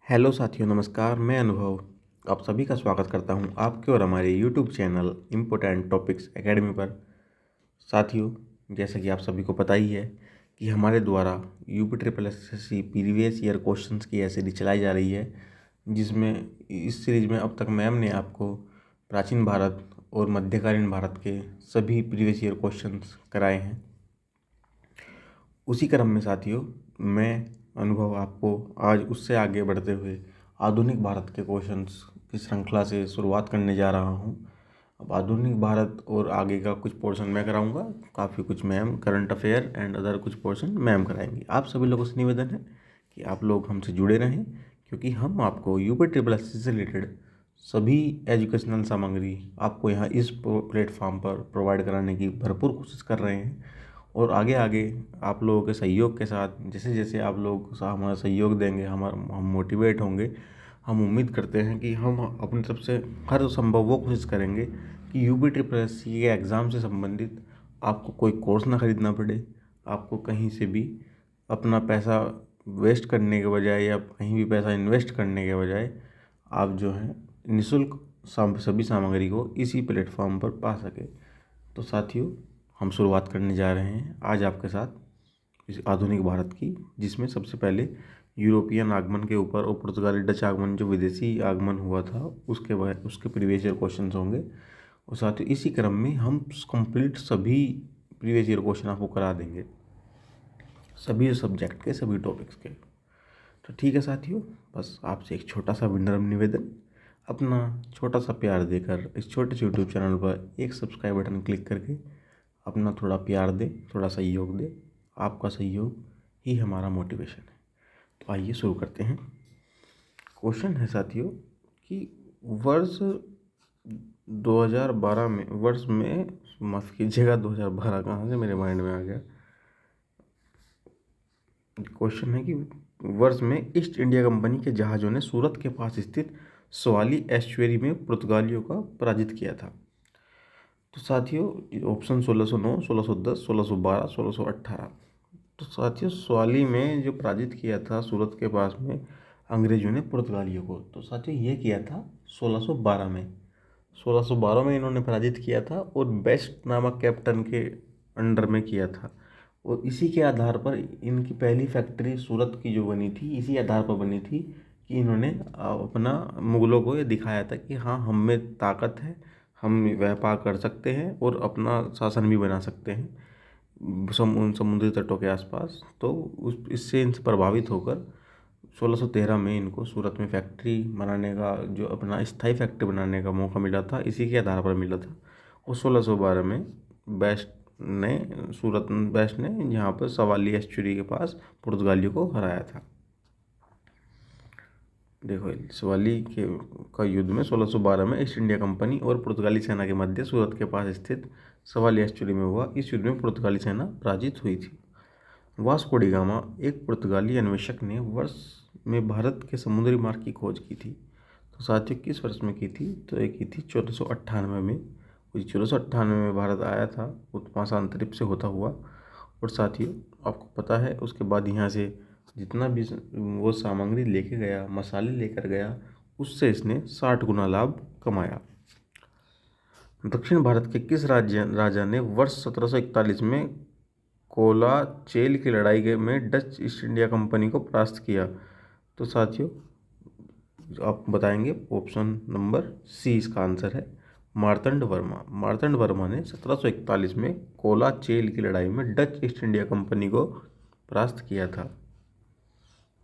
Hello साथियों, नमस्कार। मैं अनुभव आप सभी का स्वागत करता हूं आपके और हमारे YouTube channel important topics academy पर। साथियों, जैसा कि आप सभी को पता ही है कि हमारे द्वारा UP triple SSC previous year questions की सीरीज चलाई जा रही है, जिसमें इस सीरीज में अब तक मैम ने आपको प्राचीन भारत और मध्यकालीन भारत के सभी प्रीवियस ईयर क्वेश्चंस कराए हैं। उसी क्रम में साथियों, मैं अनुभव आपको आज उससे आगे बढ़ते हुए आधुनिक भारत के क्वेश्चंस की श्रृंखला से शुरुआत करने जा रहा हूं। अब आधुनिक भारत और आगे का कुछ पोर्शन मैं कराऊंगा, काफ़ी कुछ ma'am current affair and other कुछ पोर्शन मैम कराएंगी। आप सभी लोगों से निवेदन है कि आप लोग हमसे जुड़े रहें, क्योंकि हम आपको यूपी ट्रिपल एसएससी से रिलेटेड सभी एजुकेशनल सामग्री आपको यहाँ इस प्लेटफॉर्म पर प्रोवाइड कराने की भरपूर कोशिश कर रहे हैं। और आगे आगे आप लोगों के सहयोग के साथ जैसे जैसे आप लोग हमारा सहयोग देंगे, हम मोटिवेट होंगे। हम उम्मीद करते हैं कि हम अपनी तरफ से हर संभव वो कोशिश करेंगे कि यूपी ट्रिपल एस सी के एग्ज़ाम से संबंधित आपको कोई कोर्स ना खरीदना पड़े। आपको कहीं से भी अपना पैसा वेस्ट करने के बजाय या कहीं भी पैसा इन्वेस्ट करने के बजाय आप जो है निःशुल्क सभी सामग्री को इसी प्लेटफॉर्म पर पा सके। तो साथियों, हम शुरुआत करने जा रहे हैं आज आपके साथ इस आधुनिक भारत की, जिसमें सबसे पहले यूरोपियन आगमन के ऊपर और पुर्तगाली डच आगमन जो विदेशी आगमन हुआ था उसके प्रीवियस ईयर क्वेश्चन होंगे। और साथ ही इसी क्रम में हम कंप्लीट सभी प्रीवियस ईयर क्वेश्चन आपको करा देंगे, सभी सब्जेक्ट के सभी टॉपिक्स के। तो ठीक है साथियों, बस आपसे एक छोटा सा विनम्र निवेदन, अपना छोटा सा प्यार देकर इस छोटे से यूट्यूब चैनल पर एक सब्सक्राइब बटन क्लिक करके अपना थोड़ा प्यार दे, थोड़ा सहयोग दे। आपका सहयोग ही हमारा मोटिवेशन है। तो आइए शुरू करते हैं। क्वेश्चन है साथियों कि वर्ष 2012 में, माफ़ कीजिएगा 2012 कहाँ से मेरे माइंड में आ गया। क्वेश्चन है कि वर्ष में ईस्ट इंडिया कंपनी के जहाज़ों ने सूरत के पास स्थित सवाली एस्चुरी में पुर्तगालियों का पराजित किया था। तो साथियों, ऑप्शन 1609, 1610, 1612, 1618। तो साथियों, सवाली में जो पराजित किया था सूरत के पास में अंग्रेजों ने पुर्तगालियों को, तो साथियों ये किया था 1612 में। 1612 में इन्होंने पराजित किया था और बेस्ट नामक कैप्टन के अंडर में किया था। और इसी के आधार पर इनकी पहली फैक्ट्री सूरत की जो बनी थी, इसी आधार पर बनी थी कि इन्होंने अपना मुगलों को ये दिखाया था कि हाँ, हम में ताकत है, हम व्यापार कर सकते हैं और अपना शासन भी बना सकते हैं समुद्री तटों के आसपास। तो उस इससे इनसे प्रभावित होकर 1613 में इनको सूरत में फैक्ट्री बनाने का, जो अपना स्थायी फैक्ट्री बनाने का मौका मिला था, इसी के आधार पर मिला था। और 1612 में बेस्ट बेस्ट ने यहाँ पर सवाली एस्चुरी के पास पुर्तगालियों को हराया था। देखो, सवाली के का युद्ध में 1612 में ईस्ट इंडिया कंपनी और पुर्तगाली सेना के मध्य सूरत के पास स्थित सवाली एस्चुरी में हुआ। इस युद्ध में पुर्तगाली सेना पराजित हुई थी। वास्को डी गामा, एक पुर्तगाली अन्वेषक ने वर्ष में भारत के समुद्री मार्ग की खोज की थी। तो साथियों, किस वर्ष में की थी? तो ये की थी 1498 में। 1498 में भारत आया था महासांतरिप से होता हुआ। और साथियों, आपको पता है उसके बाद यहाँ से जितना भी वो सामग्री लेके गया, मसाले लेकर गया, उससे इसने 60 गुना लाभ कमाया। दक्षिण भारत के किस राजा ने वर्ष 1741 में कोलाचेल की लड़ाई में डच ईस्ट इंडिया कंपनी को परास्त किया? तो साथियों, आप बताएंगे ऑप्शन नंबर सी इसका आंसर है, मार्तंड वर्मा। मार्तंड वर्मा ने 1741 में कोलाचेल की लड़ाई में डच ईस्ट इंडिया कंपनी को परास्त किया था।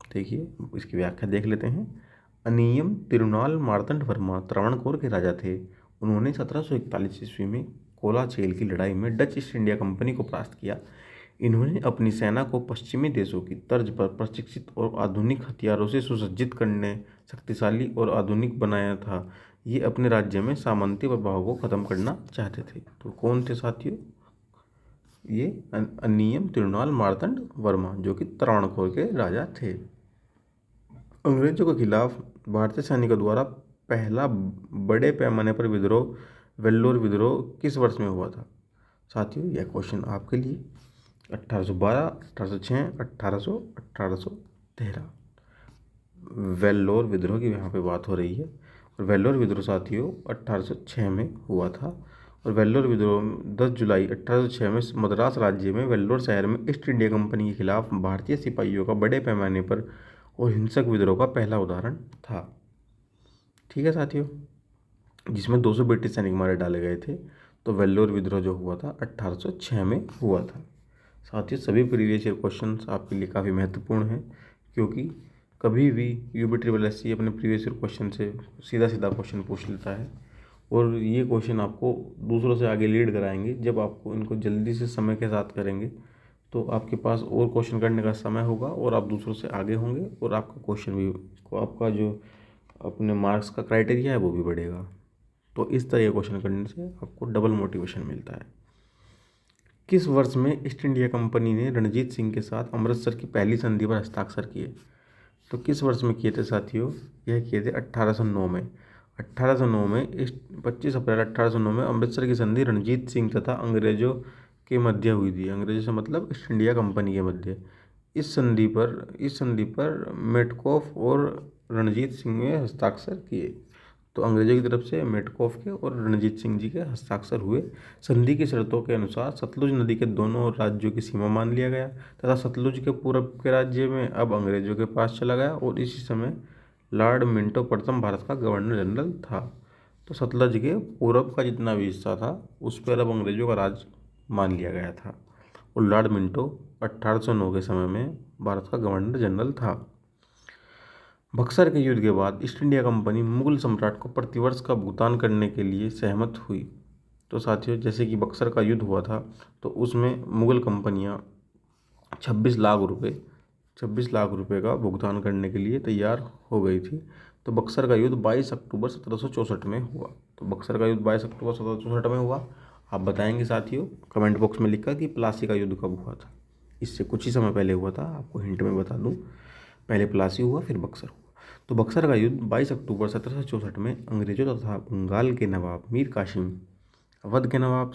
देखिए, इसकी व्याख्या देख लेते हैं। अनियम तिरुनाल मार्तंड वर्मा त्रावणकोर के राजा थे। उन्होंने 1741 ईस्वी में कोलाचेल की लड़ाई में डच ईस्ट इंडिया कंपनी को परास्त किया। इन्होंने अपनी सेना को पश्चिमी देशों की तर्ज पर प्रशिक्षित और आधुनिक हथियारों से सुसज्जित करने, शक्तिशाली और आधुनिक बनाया था। ये अपने राज्य में सामंती प्रभाव को खत्म करना चाहते थे। तो कौन थे साथियों? ये अनियम तिरुनाल मार्तंड वर्मा, जो कि त्रावणकोर के राजा थे। अंग्रेजों के खिलाफ भारतीय सैनिकों द्वारा पहला बड़े पैमाने पर विद्रोह, वेल्लोर विद्रोह, किस वर्ष में हुआ था? साथियों, यह क्वेश्चन आपके लिए 1812, 1806, 1800, 1813। वेल्लोर विद्रोह की यहाँ पे बात हो रही है। और वेल्लोर विद्रोह साथियों 1806 में हुआ था। और वेल्लोर विद्रोह 10 जुलाई 1806 में मद्रास राज्य में वेल्लोर शहर में ईस्ट इंडिया कंपनी के खिलाफ भारतीय सिपाहियों का बड़े पैमाने पर और हिंसक विद्रोह का पहला उदाहरण था। ठीक है साथियों, जिसमें 200 ब्रिटिश सैनिक मारे डाले गए थे। तो वेल्लोर विद्रोह जो हुआ था 1806 में हुआ था। साथियों, सभी प्रीवियस ईयर क्वेश्चंस आपके लिए काफ़ी महत्वपूर्ण हैं, क्योंकि कभी भी यूपी ट्रिपल एस सी अपने प्रीवियस ईयर क्वेश्चन से सीधा सीधा क्वेश्चन पूछ लेता है। और ये क्वेश्चन आपको दूसरों से आगे लीड कराएंगे। जब आपको इनको जल्दी से समय के साथ करेंगे तो आपके पास और क्वेश्चन करने का समय होगा और आप दूसरों से आगे होंगे, और आपका क्वेश्चन भी, आपका जो अपने मार्क्स का क्राइटेरिया है वो भी बढ़ेगा। तो इस तरह के क्वेश्चन करने से आपको डबल मोटिवेशन मिलता है। किस वर्ष में ईस्ट इंडिया कंपनी ने रणजीत सिंह के साथ अमृतसर की पहली संधि पर हस्ताक्षर किए? तो किस वर्ष में किए थे साथियों? यह किए थे 1809 में। 1809 में 25 अप्रैल 1809 में अमृतसर की संधि रणजीत सिंह तथा अंग्रेजों के मध्य हुई थी। अंग्रेजों से मतलब ईस्ट इंडिया कंपनी के मध्य। इस संधि पर मेटकॉफ और रणजीत सिंह ने हस्ताक्षर किए। तो अंग्रेजों की तरफ से मेटकॉफ के और रणजीत सिंह जी के हस्ताक्षर हुए। संधि की शर्तों के अनुसार सतलुज नदी के दोनों राज्यों की सीमा मान लिया गया तथा सतलुज के पूरब के राज्य में अब अंग्रेजों के पास चला गया, और इसी समय लॉर्ड मिंटो प्रथम भारत का गवर्नर जनरल था। तो सतलज के पूरब का जितना भी हिस्सा था उस पर अब अंग्रेजों का राज मान लिया गया था, और लॉर्ड मिंटो 1809 के समय में भारत का गवर्नर जनरल था। बक्सर के युद्ध के बाद ईस्ट इंडिया कंपनी मुगल सम्राट को प्रतिवर्ष का भुगतान करने के लिए सहमत हुई। तो साथियों, जैसे कि बक्सर का युद्ध हुआ था तो उसमें मुगल कंपनियां 26 लाख रुपए का भुगतान करने के लिए तैयार हो गई थी। तो बक्सर का युद्ध 22 अक्टूबर 1764 में हुआ। तो बक्सर का युद्ध 22 अक्टूबर 1764 में हुआ। आप बताएंगे साथियों कमेंट बॉक्स में लिखा कि प्लासी का युद्ध कब हुआ था। इससे कुछ ही समय पहले हुआ था, आपको हिंट में बता दूं। पहले प्लासी हुआ, फिर बक्सर हुआ। तो बक्सर का युद्ध 22 अक्टूबर 1764 में अंग्रेजों तथा बंगाल के नवाब मीर कासिम, अवध के नवाब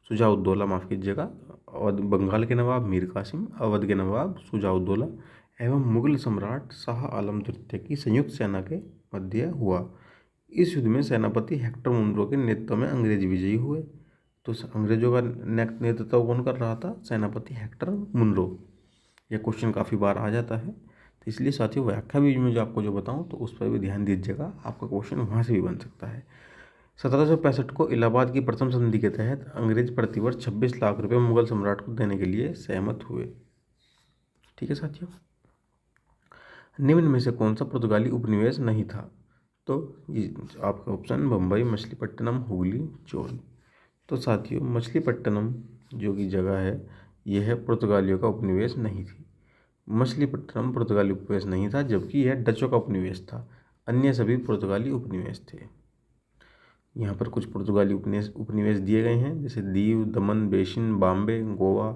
शुजाउद्दौला माफ़ कीजिएगा, और बंगाल के नवाब मीर कासिम, अवध के नवाब शुजाउद्दौला एवं मुगल सम्राट शाह आलम तृतीय की संयुक्त सेना के मध्य हुआ। इस युद्ध में सेनापति हेक्टर मुनरो के नेतृत्व में अंग्रेज विजयी हुए। तो अंग्रेजों का नेतृत्व कौन कर रहा था? सेनापति हेक्टर मुनरो। यह क्वेश्चन काफ़ी बार आ जाता है, तो इसलिए साथियों व्याख्या भी में जो आपको जो बताऊं तो उस पर भी ध्यान दीजिएगा, आपका क्वेश्चन वहाँ से भी बन सकता है। 1765 को इलाहाबाद की प्रथम संधि के तहत अंग्रेज प्रतिवर्ष 26 लाख रुपए मुगल सम्राट को देने के लिए सहमत हुए। ठीक है साथियों, निम्न में से कौन सा पुर्तगाली उपनिवेश नहीं था? तो ये आपका ऑप्शन बम्बई, मछलीपट्टनम, हुगली, चोल। तो साथियों मछलीपट्टनम जो कि जगह है यह पुर्तगालियों का उपनिवेश नहीं थी। मछलीपट्टनम पुर्तगाली उपनिवेश नहीं था, जबकि यह डचों का उपनिवेश था। अन्य सभी पुर्तगाली उपनिवेश थे। यहाँ पर कुछ पुर्तगाली उपनिवेश दिए गए हैं, जैसे दीव, दमन, बेसिन, बॉम्बे, गोवा,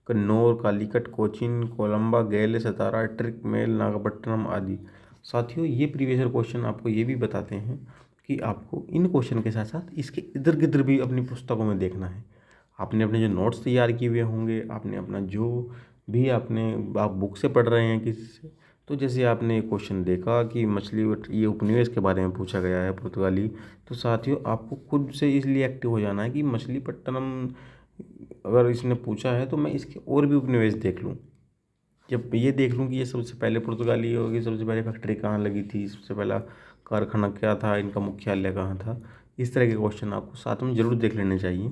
कन्नौर, कालीकट, कोचीन, कोलंबा, गेले, सतारा, ट्रिकमेल, नागपट्टनम आदि। साथियों ये प्रीवियस ईयर क्वेश्चन आपको ये भी बताते हैं कि आपको इन क्वेश्चन के साथ साथ इसके इधर गिधर भी अपनी पुस्तकों में देखना है। आपने अपने जो नोट्स तैयार किए हुए होंगे, आपने अपना जो भी आप बुक से पढ़ रहे हैं किसी से, तो जैसे आपने क्वेश्चन देखा कि मछली ये उपनिवेश के बारे में पूछा गया है पुर्तगाली, तो साथियों आपको खुद से इसलिए एक्टिव हो जाना है कि मछलीपट्टनम अगर इसने पूछा है तो मैं इसके और भी उपनिवेश देख लूँ। जब ये देख लूँ कि ये सबसे पहले पुर्तगाली होगी, सबसे पहले फैक्ट्री कहाँ लगी थी, सबसे पहला कारखाना क्या था, इनका मुख्यालय कहाँ था, इस तरह के क्वेश्चन आपको साथ में जरूर देख लेने चाहिए,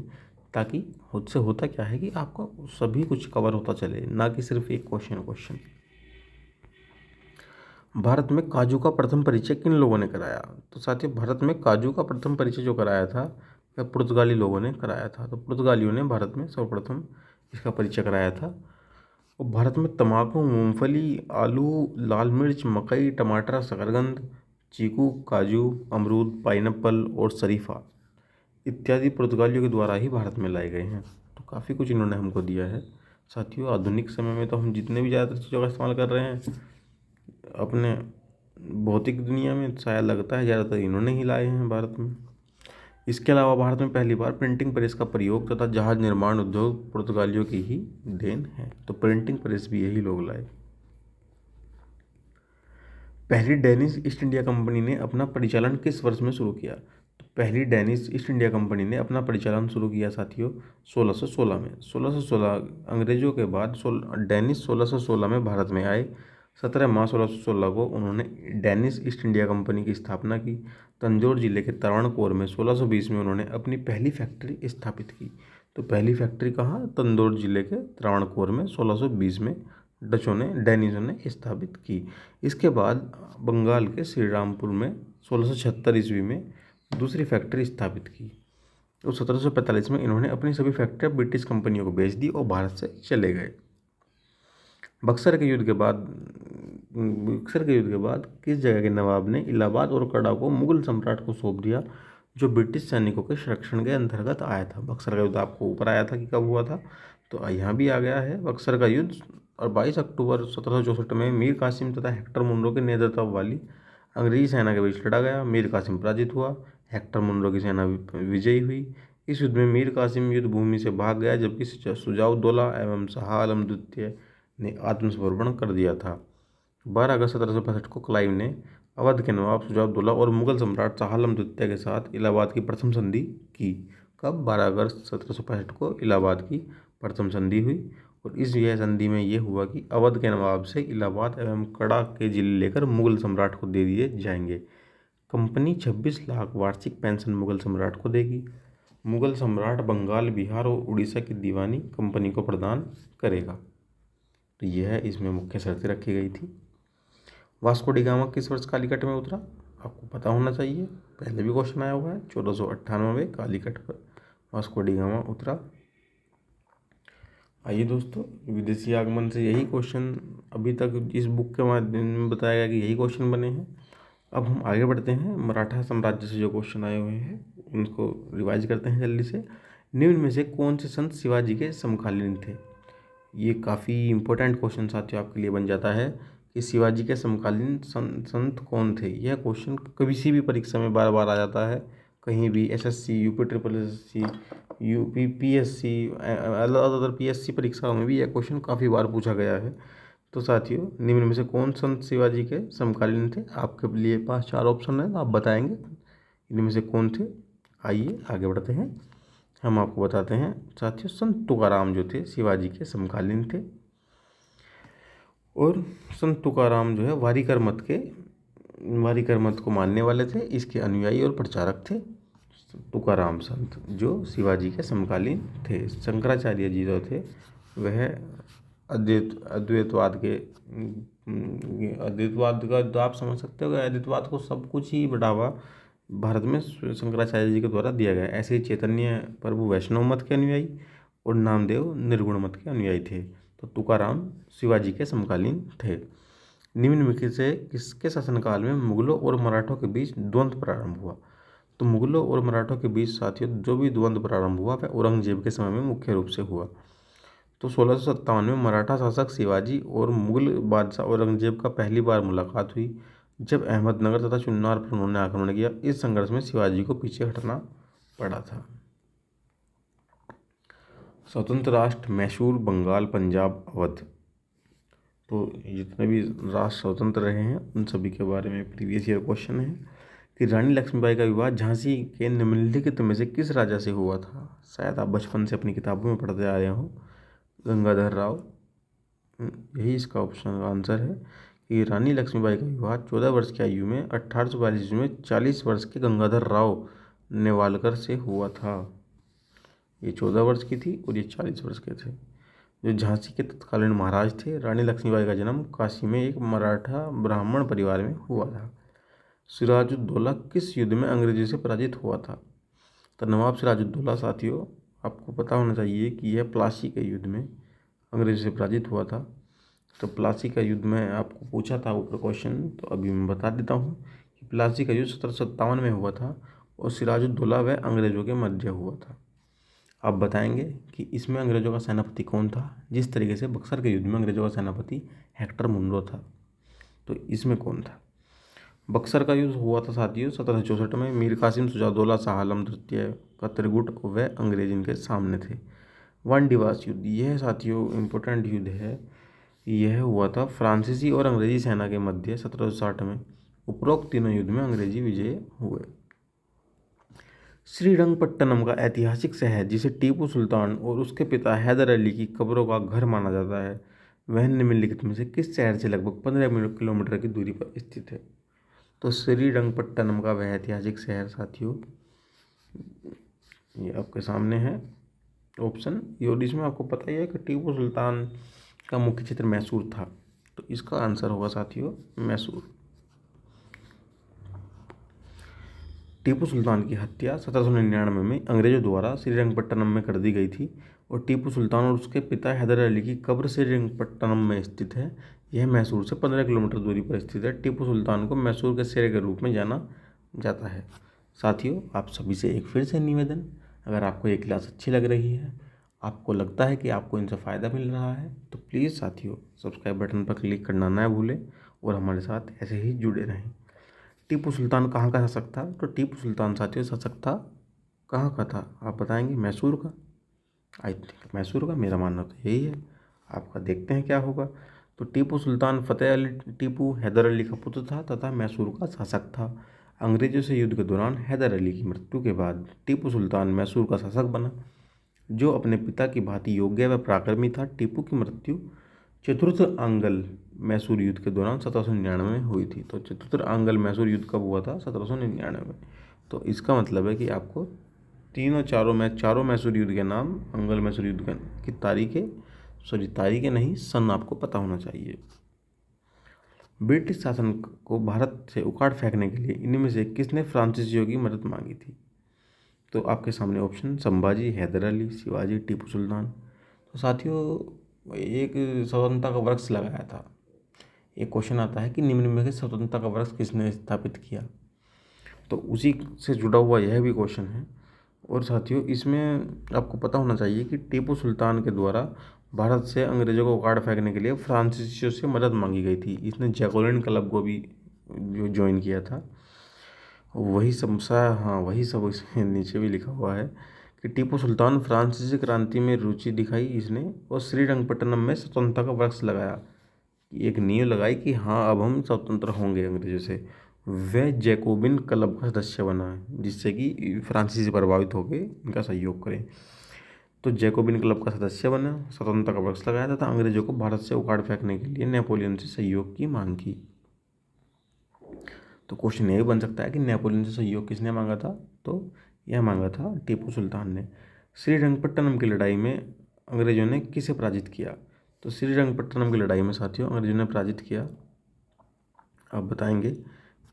ताकि खुद से होता क्या है कि आपका सभी कुछ कवर होता चले, ना कि सिर्फ एक क्वेश्चन। भारत में काजू का प्रथम परिचय किन लोगों ने कराया? तो साथियों भारत में काजू का प्रथम परिचय जो कराया था वह पुर्तगाली लोगों ने कराया था। तो पुर्तगालियों ने भारत में सर्वप्रथम इसका परिचय कराया था। और भारत में तंबाकू, मूंगफली, आलू, लाल मिर्च, मकई, टमाटर, शकरकंद, चीकू, काजू, अमरूद, पाइनएप्पल और शरीफा इत्यादि पुर्तगालियों के द्वारा ही भारत में लाए गए हैं। तो काफ़ी कुछ इन्होंने हमको दिया है। साथियों आधुनिक समय में तो हम जितने भी ज़्यादातर चीज़ों का इस्तेमाल कर रहे हैं अपने भौतिक दुनिया में, शायद लगता है ज़्यादातर इन्होंने ही लाए हैं भारत में। इसके अलावा भारत में पहली बार प्रिंटिंग प्रेस का प्रयोग तथा जहाज निर्माण उद्योग पुर्तगालियों की ही देन है। तो प्रिंटिंग प्रेस भी यही लोग लाए। पहली डेनिश ईस्ट इंडिया कंपनी ने अपना परिचालन किस वर्ष में शुरू किया? तो पहली डेनिश ईस्ट इंडिया कंपनी ने अपना परिचालन शुरू किया साथियों 1616 में। 1616 अंग्रेजों के बाद डेनिश 1616 में भारत में आए। 17 मार्च 1616 को उन्होंने डेनिश ईस्ट इंडिया कंपनी की स्थापना की। तंजौर जिले के त्रावणकोर में 1620 में उन्होंने अपनी पहली फैक्ट्री स्थापित की। तो पहली फैक्ट्री कहाँ? तंजौर जिले के त्रावणकोर में 1620 में डेनिशों ने स्थापित की। इसके बाद बंगाल के श्रीरामपुर में 1676 ईस्वी में दूसरी फैक्ट्री स्थापित की। तो 1745 में इन्होंने अपनी सभी फैक्ट्रियाँ ब्रिटिश कंपनियों को बेच दी और भारत से चले गए। बक्सर के युद्ध के बाद किस जगह के नवाब ने इलाहाबाद और कड़ा को मुगल सम्राट को सौंप दिया, जो ब्रिटिश सैनिकों के संरक्षण के अंतर्गत आया था? बक्सर का युद्ध आपको ऊपर आया था कि कब हुआ था, तो यहाँ भी आ गया है बक्सर का युद्ध। और 22 अक्टूबर 1764 में मीर कासिम तथा हेक्टर मुनरो के नेतृत्व वाली अंग्रेजी सेना के बीच लड़ा गया। मीर कासिम पराजित हुआ, हेक्टर मुनरो की सेना विजयी हुई। इस युद्ध में मीर कासिम युद्ध भूमि से भाग गया, जबकि सुजाउद्दौला एवं शाह आलम द्वितीय ने आत्मसमर्पण कर दिया था। 12 अगस्त 1765 को क्लाइव ने अवध के नवाब सुजाउद्दौला और मुगल सम्राट शाह आलम द्वितीय के साथ इलाहाबाद की प्रथम संधि की। कब? 12 अगस्त 1765 को इलाहाबाद की प्रथम संधि हुई। और यह संधि में ये हुआ कि अवध के नवाब से इलाहाबाद एवं कड़ा के जिले लेकर मुगल सम्राट को दे दिए जाएंगे। कंपनी 26 लाख वार्षिक पेंशन मुगल सम्राट को देगी। मुगल सम्राट बंगाल, बिहार और उड़ीसा की दीवानी कंपनी को प्रदान करेगा। तो यह इसमें मुख्य शर्तें रखी गई थी। वास्को डी गामा किस वर्ष कालीकट में उतरा? आपको पता होना चाहिए, पहले भी क्वेश्चन आया हुआ है। 1498 में कालीकट पर वास्को डी गामा उतरा। आइए दोस्तों, विदेशी आगमन से यही क्वेश्चन अभी तक इस बुक के माध्यम में बताया गया कि यही क्वेश्चन बने हैं। अब हम आगे बढ़ते हैं, मराठा साम्राज्य से जो क्वेश्चन आए हुए हैं उनको रिवाइज करते हैं जल्दी से। निम्न में से कौन से संत शिवाजी के समकालीन थे? ये काफ़ी इंपॉर्टेंट क्वेश्चन साथियों आपके लिए बन जाता है कि शिवाजी के समकालीन संत कौन थे। यह क्वेश्चन किसी भी परीक्षा में बार बार आ जाता है, कहीं भी SSC, UP triple SSC, UP PSC, other PSC परीक्षाओं में भी यह क्वेश्चन काफ़ी बार पूछा गया है। तो साथियों, निम्न में से कौन संत शिवाजी के समकालीन थे? आपके लिए पास 4 ऑप्शन है, आप बताएंगे इनमें से कौन थे। आइए आगे बढ़ते हैं, हम आपको बताते हैं साथियों। संत तुकाराम जो थे शिवाजी के समकालीन थे। और संत तुकाराम जो है वारीकर मत को मानने वाले थे, इसके अनुयायी और प्रचारक थे तुकाराम संत, जो शिवाजी के समकालीन थे। शंकराचार्य जी जो थे वह अद्वैतवाद का तो आप समझ सकते हो कि अद्वैतवाद को सब कुछ ही बढ़ावा भारत में शंकराचार्य जी के द्वारा दिया गया। ऐसे ही चैतन्य प्रभु वैष्णव मत के अनुयायी और नामदेव निर्गुण मत के अनुयायी थे। तो तुकाराम शिवाजी के समकालीन थे। निम्नलिखित से किसके शासनकाल में मुगलों और मराठों के बीच द्वंद्व प्रारंभ हुआ? तो मुगलों और मराठों के बीच साथियों जो भी द्वंद्व प्रारंभ हुआ वह औरंगजेब के समय में मुख्य रूप से हुआ। तो 1657 में मराठा शासक शिवाजी और मुगल बादशाह औरंगजेब का पहली बार मुलाकात हुई, जब अहमदनगर तथा चुन्नार पर उन्होंने आक्रमण किया। इस संघर्ष में शिवाजी को पीछे हटना पड़ा था। स्वतंत्र राष्ट्र मैसूर, बंगाल, पंजाब, अवध। तो जितने भी राष्ट्र स्वतंत्र रहे हैं उन सभी के बारे में प्रीवियस ईयर क्वेश्चन है कि रानी लक्ष्मीबाई का विवाह झांसी के निम्नलिखित में से किस राजा से हुआ था? शायद आप बचपन से अपनी किताबों में पढ़ते आ रहे हो। गंगाधर राव, यही इसका ऑप्शन आंसर है कि रानी लक्ष्मीबाई का विवाह 14 वर्ष की आयु में 1842 में 40 वर्ष के गंगाधर राव नेवालकर से हुआ था। ये 14 वर्ष की थी और ये 40 वर्ष के थे, जो झांसी के तत्कालीन महाराज थे। रानी लक्ष्मीबाई का जन्म काशी में एक मराठा ब्राह्मण परिवार में हुआ था। सिराजुद्दौला किस युद्ध में अंग्रेजों से पराजित हुआ था? तो नवाब सिराजुद्दौला साथियों आपको पता होना चाहिए कि यह प्लासी के युद्ध में अंग्रेजों से पराजित हुआ था। तो प्लासी का युद्ध में आपको पूछा था ऊपर क्वेश्चन, तो अभी मैं बता देता हूँ कि प्लासी का युद्ध 1757 में हुआ था और सिराजुद्दौला वह अंग्रेजों के मध्य हुआ था। आप बताएंगे कि इसमें अंग्रेजों का सेनापति कौन था? जिस तरीके से बक्सर के युद्ध में अंग्रेजों का सेनापति हेक्टर मुनरो था, तो इसमें कौन था? बक्सर का युद्ध हुआ था साथियों 1764 में। मीर कासिम, सुजाउद्दौला, शाह आलम द्वितीय का त्रिगुट वह अंग्रेज इनके सामने थे। वांडीवास युद्ध, यह साथियों इम्पोर्टेंट युद्ध है यह हुआ था फ्रांसीसी और अंग्रेजी सेना के मध्य 1760 में। उपरोक्त तीनों युद्ध में अंग्रेजी विजय हुए। श्रीरंगपट्टनम का ऐतिहासिक शहर, जिसे टीपू सुल्तान और उसके पिता हैदर अली की कब्रों का घर माना जाता है, वह निम्नलिखित में से किस शहर से लगभग 15 किलोमीटर की दूरी पर स्थित है? तो श्रीरंगपट्टनम का वह ऐतिहासिक शहर साथियों, ये आपके सामने है ऑप्शन। और इसमें आपको पता ही है कि टीपू सुल्तान का मुख्य क्षेत्र मैसूर था, तो इसका आंसर होगा साथियों मैसूर। टीपू सुल्तान की हत्या 1799 में अंग्रेजों द्वारा श्रीरंगपट्टनम में कर दी गई थी और टीपू सुल्तान और उसके पिता हैदर अली की कब्र श्रीरंगपट्टनम में स्थित है। यह मैसूर से 15 किलोमीटर दूरी पर स्थित है। टीपू सुल्तान को मैसूर के शेर के रूप में जाना जाता है। साथियों, आप सभी से एक फिर से निवेदन, अगर आपको ये क्लास अच्छी लग रही है, आपको लगता है कि आपको इनसे फ़ायदा मिल रहा है, तो प्लीज़ साथियों सब्सक्राइब बटन पर क्लिक करना ना भूलें और हमारे साथ ऐसे ही जुड़े रहें। टीपू सुल्तान कहाँ का शासक था? तो टीपू सुल्तान साथियों शासक था कहाँ का था? आप बताएंगे? मैसूर का। आई थिंक मैसूर का, मेरा मानना तो यही है। आपका देखते हैं क्या होगा। तो टीपू सुल्तान फतेह अली टीपू हैदर अली का पुत्र था तथा मैसूर का शासक था। अंग्रेजों से युद्ध के दौरान हैदर अली की मृत्यु के बाद टीपू सुल्तान मैसूर का शासक बना, जो अपने पिता की भांति योग्य व पराक्रमी था। टीपू की मृत्यु चतुर्थ आंगल मैसूर युद्ध के दौरान 1799 में हुई थी। तो चतुर्थ आंगल मैसूर युद्ध कब हुआ था? 1799 में। तो इसका मतलब है कि आपको चारों मैसूर युद्ध के नाम, आंगल मैसूर युद्ध की तारीखें नहीं, सन आपको पता होना चाहिए। ब्रिटिश शासन को भारत से उखाड़ फेंकने के लिए इनमें से किसने फ्रांसीसियों की मदद मांगी थी? तो आपके सामने ऑप्शन संभाजी, हैदर अली, शिवाजी, टीपू सुल्तान। तो साथियों, एक स्वतंत्रता का वृक्ष लगाया था। एक क्वेश्चन आता है कि निम्न में से स्वतंत्रता का वृक्ष किसने स्थापित किया? तो उसी से जुड़ा हुआ यह भी क्वेश्चन है। और साथियों, इसमें आपको पता होना चाहिए कि टीपू सुल्तान के द्वारा भारत से अंग्रेजों को उखाड़ फेंकने के लिए फ्रांसीसियों से मदद मांगी गई थी। इसने जैकोलिन क्लब को भी जो ज्वाइन किया था, वही सब इसमें नीचे भी लिखा हुआ है कि टीपू सुल्तान फ्रांसीसी क्रांति में रुचि दिखाई इसने और श्रीरंगपट्टनम में स्वतंत्रता का वृक्ष लगाया, एक नींव लगाई कि हाँ अब हम स्वतंत्र होंगे अंग्रेजों से। वह जैकोबिन क्लब का सदस्य बना, जिससे कि फ्रांसीसी प्रभावित होकर इनका सहयोग करें। तो जैकोबिन क्लब का सदस्य बना, स्वतंत्रता का वृक्ष लगाया तथा अंग्रेजों को भारत से उखाड़ फेंकने के लिए नेपोलियन से सहयोग की मांग की। तो क्वेश्चन ये बन सकता है कि नेपोलियन से सहयोग किसने मांगा था? तो यह मांगा था टीपू सुल्तान ने। श्रीरंगपट्टनम की लड़ाई में अंग्रेजों ने किसे पराजित किया? तो श्रीरंगपट्टनम की लड़ाई में साथियों अंग्रेजों ने पराजित किया, आप बताएंगे?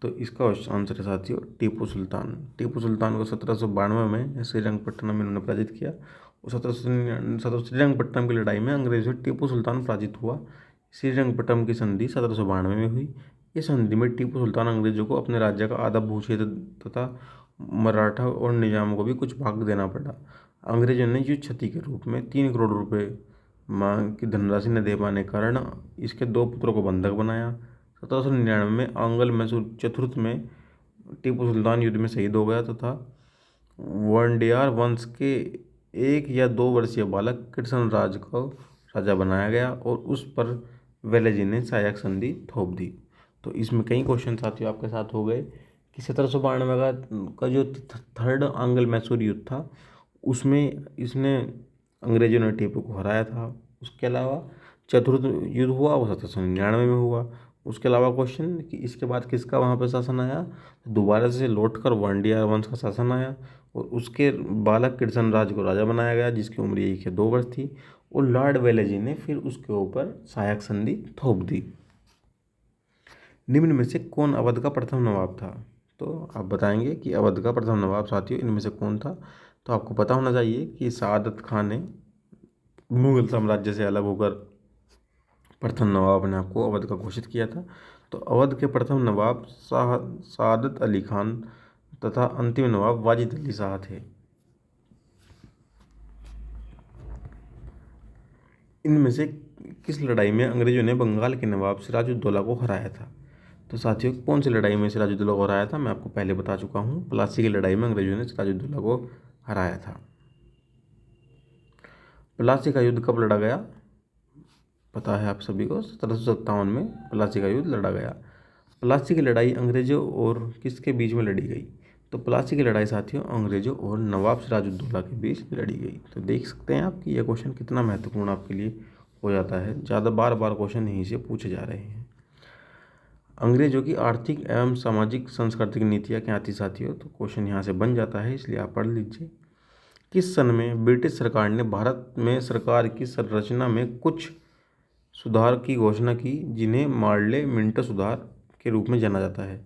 तो इसका आंसर है साथियों टीपू सुल्तान। टीपू सुल्तान को 1792 में श्रीरंगपट्टनम में उन्होंने पराजित किया और श्रीरंगपट्टनम की लड़ाई में अंग्रेजों से टीपू सुल्तान पराजित हुआ। श्रीरंगपट्टनम की संधि 1792 में हुई। इस संधि में टीपू सुल्तान अंग्रेजों को अपने राज्य का आधा भूक्षेत्र तथा मराठा और निजाम को भी कुछ भाग देना पड़ा। अंग्रेजों ने युद्ध क्षति के रूप में 3 करोड़ रुपए मांग की धनराशि न दे पाने के कारण इसके 2 पुत्रों को बंधक बनाया। 1799 में आंगल मैसूर चतुर्थ में टीपू सुल्तान युद्ध में शहीद हो गया तथा वंडियार वंश के 1 या 2 वर्षीय बालक कृष्णराज को राजा बनाया गया और उस पर वेलेजी ने सहायक संधि थोप दी। तो इसमें कई क्वेश्चन साथियों आपके साथ हो गए कि 1792 का जो थर्ड आंगल मैसूर युद्ध था, उसमें इसने अंग्रेजों ने टीपू को हराया था। उसके अलावा चतुर्थ युद्ध हुआ वो 1799 में हुआ। उसके अलावा क्वेश्चन कि इसके बाद किसका वहाँ पर शासन आया? दोबारा से लौटकर वांडियार वंश का शासन आया और उसके बालक कृष्णराज को राजा बनाया गया, जिसकी उम्र 1 या 2 वर्ष थी, और लॉर्ड वेलेजी ने फिर उसके ऊपर सहायक संधि थोप दी। निम्न में से कौन अवध का प्रथम नवाब था? तो आप बताएंगे कि अवध का प्रथम नवाब साथियों इनमें से कौन था? तो आपको पता होना चाहिए कि सआदत खान ने मुगल साम्राज्य से अलग होकर प्रथम नवाब ने आपको अवध का घोषित किया था। तो अवध के प्रथम नवाब सआदत अली खान तथा अंतिम नवाब वाजिद अली शाह थे। इनमें से किस लड़ाई में अंग्रेजों ने बंगाल के नवाब सिराजुद्दौला को हराया था? तो साथियों, कौन सी लड़ाई में सिराजुद्दौला को हराया था? मैं आपको पहले बता चुका हूँ, प्लासी की लड़ाई में अंग्रेजों ने सिराजुद्दौला को हराया था। प्लासी का युद्ध कब लड़ा गया? पता है आप सभी को, 1757 में प्लासी का युद्ध लड़ा गया। प्लासी की लड़ाई अंग्रेजों और किसके बीच में लड़ी गई? तो प्लासी की लड़ाई साथियों अंग्रेजों और नवाब सिराजुद्दौला के बीच लड़ी गई। तो देख सकते हैं आप कि यह क्वेश्चन कितना महत्वपूर्ण आपके लिए हो जाता है, ज़्यादा बार बार क्वेश्चन यहीं से पूछे जा रहे हैं। अंग्रेजों की आर्थिक एवं सामाजिक सांस्कृतिक नीतियाँ क्या थी साथियों? तो क्वेश्चन यहाँ से बन जाता है, इसलिए आप पढ़ लीजिए। किस सन में ब्रिटिश सरकार ने भारत में सरकार की संरचना में कुछ सुधार की घोषणा की, जिन्हें मार्ले मिंटो सुधार के रूप में जाना जाता है?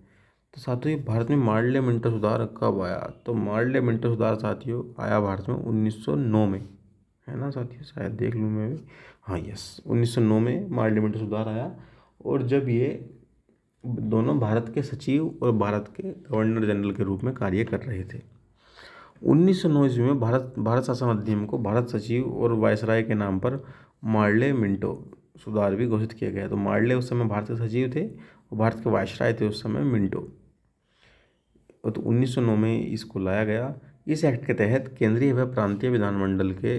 तो साथियों भारत में मार्ले मिंटो सुधार कब आया? तो मार्ले मिंटो सुधार साथियों आया भारत में 1909 में, है ना साथियों? शायद देख लूँ मैं भी, हाँ यस, 1909 में मार्ले मिंटो सुधार आया। और जब ये दोनों भारत के सचिव और भारत के गवर्नर जनरल के रूप में कार्य कर रहे थे। 1909 ईस्वी में भारत शासन अधिनियम को भारत सचिव और वायसराय के नाम पर मार्ले मिंटो सुधार भी घोषित किया गया। तो मार्ले उस समय भारत के सचिव थे और भारत के वायसराय थे उस समय मिंटो। तो 1909 में इसको लाया गया। इस एक्ट के तहत केंद्रीय व प्रांतीय विधानमंडल के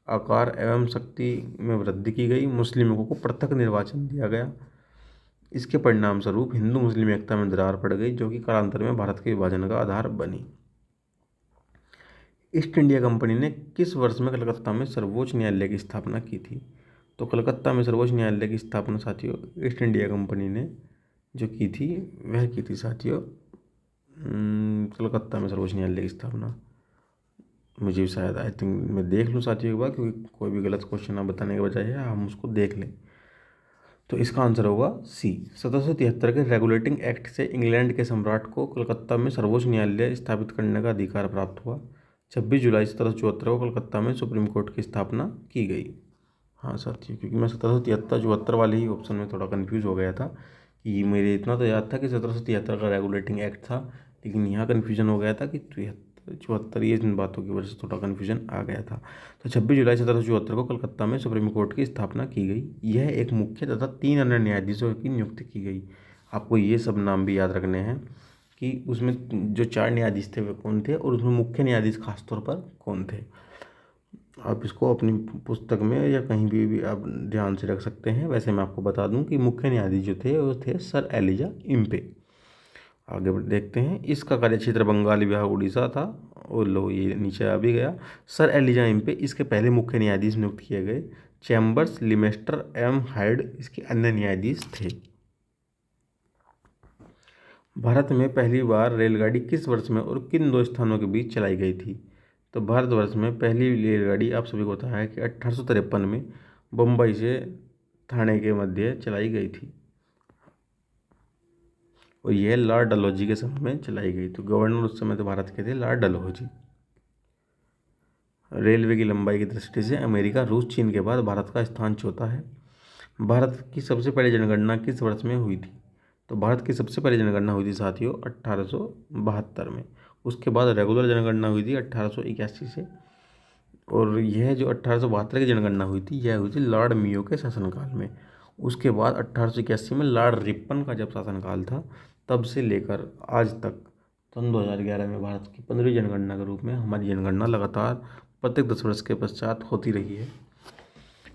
आकार एवं शक्ति में वृद्धि की गई। मुस्लिमों को पृथक निर्वाचन दिया गया। इसके परिणाम स्वरूप हिंदू मुस्लिम एकता में दरार पड़ गई, जो कि कालांतर में भारत के विभाजन का आधार बनी। ईस्ट इंडिया कंपनी ने किस वर्ष में कलकत्ता में सर्वोच्च न्यायालय की स्थापना की थी? तो कलकत्ता में सर्वोच्च न्यायालय की स्थापना साथियों ईस्ट इंडिया कंपनी ने जो की थी वह की थी साथियों कलकत्ता में सर्वोच्च न्यायालय की स्थापना। मुझे शायद आई थिंक मैं देख लूँ साथियों एक बार, क्योंकि कोई भी गलत क्वेश्चन आप बताने के बजाय है हम उसको देख लें। तो इसका आंसर होगा सी। 1773 के रेगुलेटिंग एक्ट से इंग्लैंड के सम्राट को कलकत्ता में सर्वोच्च न्यायालय स्थापित करने का अधिकार प्राप्त हुआ। 26 जुलाई 1774 को कलकत्ता में सुप्रीम कोर्ट की स्थापना की गई। हाँ साथियों, क्योंकि मैं 1773 वाले ही ऑप्शन में थोड़ा कंफ्यूज हो गया था कि मेरे इतना तो याद था कि 1773 का रेगुलेटिंग एक्ट था, लेकिन यहाँ कन्फ्यूजन हो गया था कि 74 ये इन बातों की वजह से थोड़ा कन्फ्यूजन आ गया था। तो 26 जुलाई 1774 को कलकत्ता में सुप्रीम कोर्ट की स्थापना की गई। यह एक मुख्य तथा 3 अन्य न्यायाधीशों की नियुक्ति की गई। आपको ये सब नाम भी याद रखने हैं कि उसमें जो 4 न्यायाधीश थे वे कौन थे और उसमें मुख्य न्यायाधीश खासतौर पर कौन थे। आप इसको अपनी पुस्तक में या कहीं भी आप ध्यान से रख सकते हैं। वैसे मैं आपको बता दूं कि मुख्य न्यायाधीश जो थे वो थे सर एलिजा इम्पे। आगे देखते हैं। इसका कार्यक्षेत्र बंगाल विभाग उड़ीसा था और लो ये नीचे आ भी गया। सर एलिजा इम्पे इसके पहले मुख्य न्यायाधीश नियुक्त किए गए। चैम्बर्स, लिमेस्टर एवं हाइड इसके अन्य न्यायाधीश थे। भारत में पहली बार रेलगाड़ी किस वर्ष में और किन 2 स्थानों के बीच चलाई गई थी? तो भारतवर्ष में पहली रेलगाड़ी आप सभी को पता है कि 1853 में बम्बई से ठाणे के मध्य चलाई गई थी और यह लॉर्ड डलहौजी के समय में चलाई गई। तो गवर्नर उस समय तो भारत के थे लॉर्ड डलहौजी। रेलवे की लंबाई की दृष्टि से अमेरिका, रूस, चीन के बाद भारत का स्थान चौथा है। भारत की सबसे पहली जनगणना किस वर्ष में हुई थी? तो भारत की सबसे पहली जनगणना हुई थी साथियों 1872 में। उसके बाद रेगुलर जनगणना हुई थी 1881 से। और यह जो 1872 की जनगणना हुई थी यह हुई थी लॉर्ड मियो के शासनकाल में। उसके बाद 1881 में लॉर्ड रिपन का जब शासनकाल था, तब से लेकर आज तक सन 2011 में भारत की 15वीं जनगणना के रूप में हमारी जनगणना लगातार प्रत्येक 10 वर्ष के पश्चात होती रही है।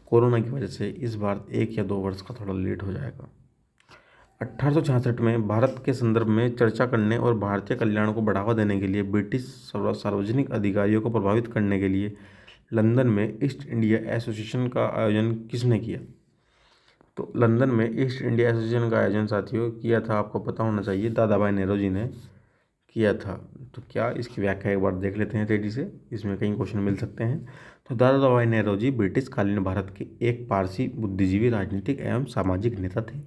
कोरोना की वजह से इस बार 1 या 2 वर्ष का थोड़ा लेट हो जाएगा। 1866 में भारत के संदर्भ में चर्चा करने और भारतीय कल्याण को बढ़ावा देने के लिए ब्रिटिश सार्वजनिक अधिकारियों को प्रभावित करने के लिए लंदन में ईस्ट इंडिया एसोसिएशन का आयोजन किसने किया? तो लंदन में ईस्ट इंडिया एसोसिएशन का आयोजन साथियों किया था, आपको पता होना चाहिए, दादा भाई नेहरू ने किया था। तो क्या इसकी व्याख्या एक बार देख लेते हैं तेजी से, इसमें कई क्वेश्चन मिल सकते हैं। तो दादा भाई नेहरू जी ब्रिटिश कालीन भारत के एक पारसी बुद्धिजीवी, राजनीतिक एवं सामाजिक नेता थे।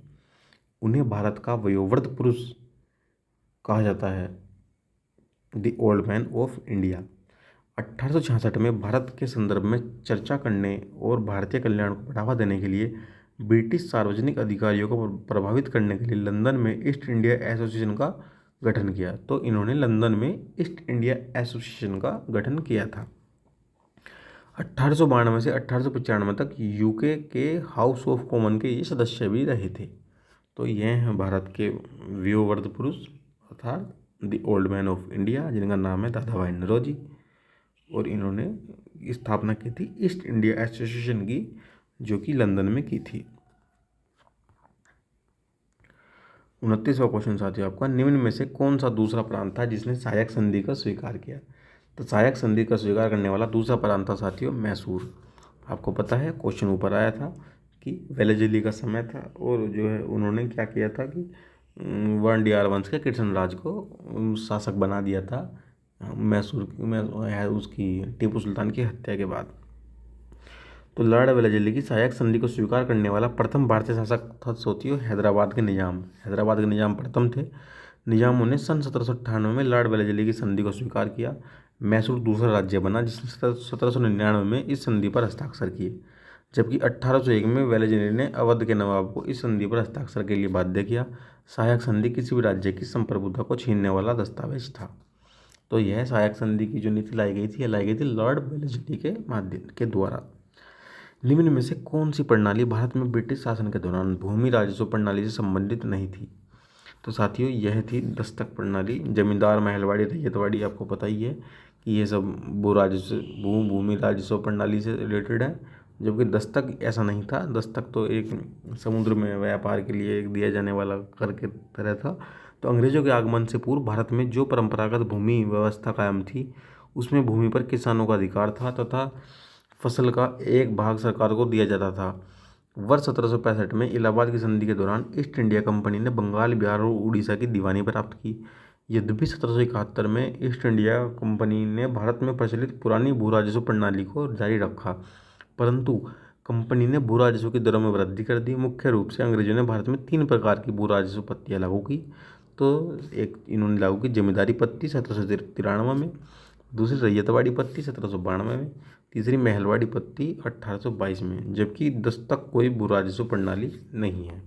उन्हें भारत का वयोवृद्ध पुरुष कहा जाता है, the old man of India. 1866 में भारत के संदर्भ में चर्चा करने और भारतीय कल्याण को बढ़ावा देने के लिए ब्रिटिश सार्वजनिक अधिकारियों को प्रभावित करने के लिए लंदन में ईस्ट इंडिया एसोसिएशन का गठन किया। तो इन्होंने लंदन में ईस्ट इंडिया एसोसिएशन का गठन किया था। 1892 से 1895 तक यूके के हाउस ऑफ कॉमन के ये सदस्य भी रहे थे। तो ये हैं भारत के वयोवृद्ध पुरुष अर्थात the old man of India, जिनका नाम है दादा भाई नौरोजी। और इन्होंने स्थापना की थी ईस्ट इंडिया एसोसिएशन की जो कि लंदन में की थी। 29वां क्वेश्चन साथियों आपका, निम्न में से कौन सा दूसरा प्रांत था जिसने सहायक संधि का स्वीकार किया? तो सहायक संधि का स्वीकार करने वाला दूसरा प्रांत था साथियों मैसूर। आपको पता है क्वेश्चन ऊपर आया था कि वेलेजली का समय था और जो है उन्होंने क्या किया था कि वांडियार वंश के कृष्णराज को शासक बना दिया था मैसूर में उसकी टीपू सुल्तान की हत्या के बाद। तो लॉर्ड वेलेजली की सहायक संधि को स्वीकार करने वाला प्रथम भारतीय शासक था साथियों हैदराबाद के निजाम। हैदराबाद के निजाम प्रथम थे। निजामों ने सन 1798 में लॉर्ड वेलेजली की संधि को स्वीकार किया। मैसूर दूसरा राज्य बना जिसने 1799 में इस संधि पर हस्ताक्षर किए, जबकि 1801 में वेलेजली ने अवध के नवाब को इस संधि पर हस्ताक्षर के लिए बाध्य किया। सहायक संधि किसी भी राज्य की संप्रभुता को छीनने वाला दस्तावेज था। तो यह सहायक संधि की जो नीति लाई गई थी, यह लाई गई थी लॉर्ड वेलेजली के माध्यम के द्वारा। निम्न में से कौन सी प्रणाली भारत में ब्रिटिश शासन के दौरान भूमि राजस्व प्रणाली से संबंधित नहीं थी? तो साथियों यह थी दस्तक प्रणाली। जमींदार महलवाड़ी रैयतवाड़ी आपको पता ही है कि ये सब भूमि राजस्व प्रणाली से रिलेटेड है, जबकि दस्तक ऐसा नहीं था। दस्तक तो एक समुद्र में व्यापार के लिए एक दिया जाने वाला कर के तरह था। तो अंग्रेजों के आगमन से पूर्व भारत में जो परंपरागत भूमि व्यवस्था कायम थी उसमें भूमि पर किसानों का अधिकार था तथा फसल का एक भाग सरकार को दिया जाता था। वर्ष 1765 में इलाहाबाद की संधि के दौरान ईस्ट इंडिया कंपनी ने बंगाल, बिहार और उड़ीसा की दीवानी प्राप्त की। यद्यपि 1771 में ईस्ट इंडिया कंपनी ने भारत में प्रचलित पुरानी भू राजस्व प्रणाली को जारी रखा, परंतु कंपनी ने भू राजस्व की दरों में वृद्धि कर दी। मुख्य रूप से अंग्रेजों ने भारत में 3 प्रकार की भू राजस्व पत्तियाँ लागू की। तो एक इन्होंने लागू की जमींदारी पत्ती 1793 में, दूसरी रैयतवाड़ी पत्ती 1792 में, तीसरी महलवाड़ी पत्ती 1822 में, जबकि दस्तक कोई भू राजस्व प्रणाली नहीं है।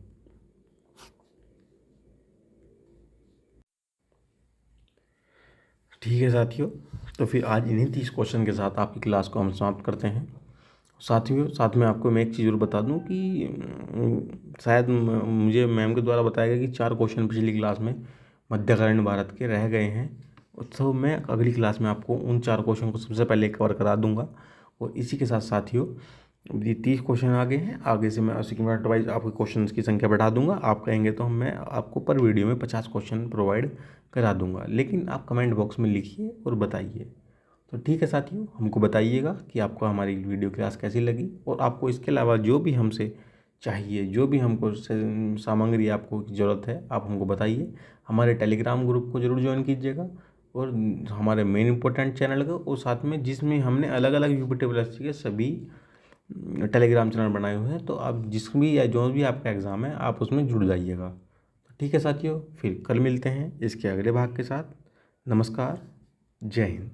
ठीक है साथियों, तो फिर आज इन्हीं 30 क्वेश्चन के साथ आपकी क्लास को हम समाप्त करते हैं। साथियों साथ में आपको मैं एक चीज़ और बता दूं कि शायद मुझे मैम के द्वारा बताया गया कि 4 क्वेश्चन पिछली क्लास में मध्यकालीन भारत के रह गए हैं। तो मैं अगली क्लास में आपको उन 4 क्वेश्चन को सबसे पहले कवर करा दूंगा। और इसी के साथ साथियों ये 30 क्वेश्चन आगे हैं, आगे से मैं सिक्वेंस वाइज आपके क्वेश्चन की संख्या बढ़ा दूंगा। आप कहेंगे तो मैं आपको पर वीडियो में 50 क्वेश्चन प्रोवाइड करा दूंगा, लेकिन आप कमेंट बॉक्स में लिखिए और बताइए। तो ठीक है साथियों, हमको बताइएगा कि आपको हमारी वीडियो क्लास कैसी लगी और आपको इसके अलावा जो भी हमसे चाहिए, जो भी हमको सामग्री आपको ज़रूरत है, आप हमको बताइए। हमारे टेलीग्राम ग्रुप को जरूर ज्वाइन कीजिएगा और हमारे मेन इंपॉर्टेंट चैनल को, और साथ में जिसमें हमने अलग अलग यूपी के सभी टेलीग्राम चैनल बनाए हुए हैं। तो आप जिसमें या जो भी आपका एग्ज़ाम है आप उसमें जुड़ जाइएगा। तो ठीक है साथियों, फिर कल मिलते हैं इसके अगले भाग के साथ। नमस्कार, जय हिंद।